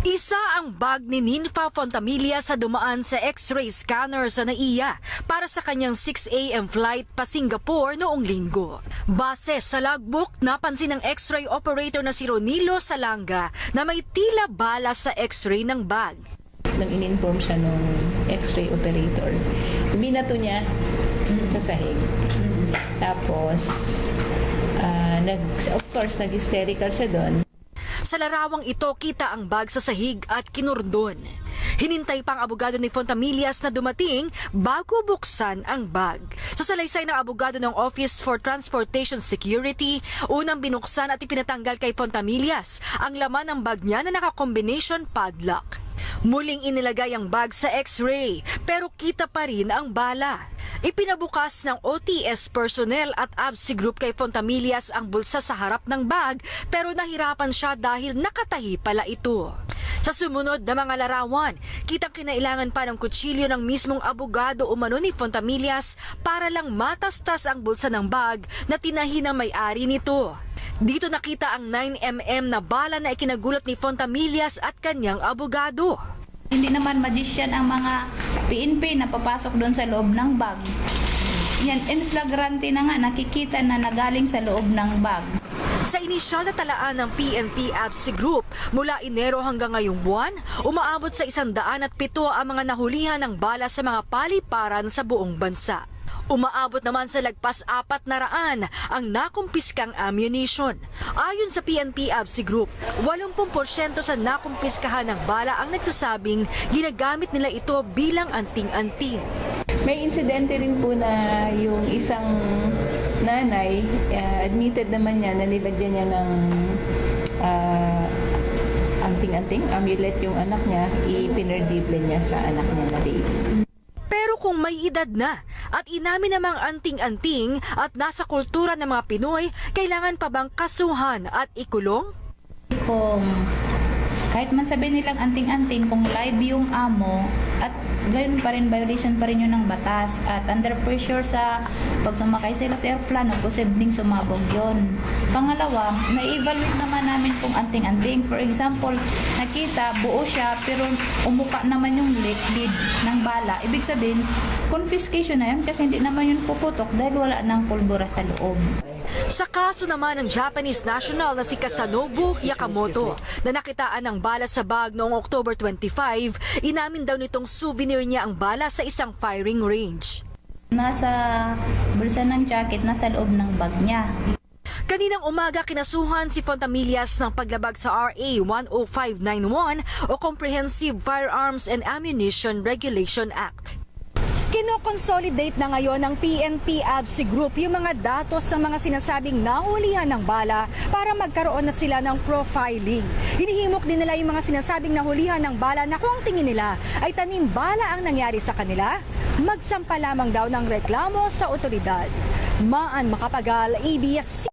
Isa ang bag ni Ninfa Fontamilla sa dumaan sa X-ray scanner sa NAIA para sa kanyang 6 a.m. flight pa Singapore noong linggo. Base sa logbook, napansin ng X-ray operator na si Ronilo Salanga na may tila bala sa X-ray ng bag. Nang in-inform siya ng X-ray operator, binato niya sa sahig. Tapos, of course, nag-hysterical siya doon. Sa larawang ito, kita ang bag sa sahig at kinurdon. Hinintay pang abogado ni Fontamillas na dumating bago buksan ang bag. Sa salaysay ng abogado ng Office for Transportation Security, unang binuksan at ipinatanggal kay Fontamillas ang laman ng bag niya na naka-combination padlock. Muling inilagay ang bag sa X-ray pero kita pa rin ang bala. Ipinabukas ng OTS personnel at ABSI Group kay Fontamillas ang bulsa sa harap ng bag pero nahirapan siya dahil nakatahi pala ito. Sa sumunod na mga larawan, kitang kinailangan pa ng kutsilyo ng mismong abogado umano ni Fontamillas para lang matastas ang bulsa ng bag na tinahi ng may-ari nito. Dito nakita ang 9mm na bala na ikinagulat ni Fontamillas at kanyang abogado. Hindi naman magician ang mga PNP na papasok doon sa loob ng bag. Yan, in flagrante na nga, nakikita na nagaling sa loob ng bag. Sa inisyal na talaan ng PNP ABSI Group, mula Enero hanggang ngayong buwan, umaabot sa 107 ang mga nahulihan ng bala sa mga paliparan sa buong bansa. Umaabot naman sa lagpas 400 ang nakumpiskang ammunition. Ayon sa PNP ABSI Group, 80% sa nakumpiskahan ng bala ang nagsasabing ginagamit nila ito bilang anting-anting. May insidente rin po na yung isang nanay, admitted naman niya na nilagyan niya ng anting-anting, amulet yung anak niya, ipinardible niya sa anak niya na baby. Pero kung may edad na at inamin namang anting-anting at nasa kultura ng mga Pinoy, kailangan pa bang kasuhan at ikulong? Kung kahit man sabihin nilang anting-anting, kung live yung amo at gayon pa rin, violation pa rin yun ng batas. At under pressure sa pag sumakay sila sa airplano, posibleng sumabog yun. Pangalawa, na-evaluate naman namin kung anting-anting. For example, nakita, buo siya, pero umuka naman yung lid ng bala. Ibig sabihin, confiscation na yun kasi hindi naman yun puputok dahil wala ng pulbura sa loob. Sa kaso naman ng Japanese national na si Kasanobu Yakamoto na nakitaan ng bala sa bag noong October 25, inamin daw nitong souvenir niya ang bala sa isang firing range. Nasa bulsa ng jacket, nasa loob ng bag niya. Kaninang umaga kinasuhan si Fontamillas ng paglabag sa RA 10591 o Comprehensive Firearms and Ammunition Regulation Act. Kino-consolidate na ngayon ng PNP ABSI Group yung mga datos ng mga sinasabing nahulihan ng bala para magkaroon na sila ng profiling. Hinihimok din nila yung mga sinasabing nahulihan ng bala na kung ang tingin nila ay tanim bala ang nangyari sa kanila, magsampa lamang daw ng reklamo sa otoridad. Maan Makapagal, ABS.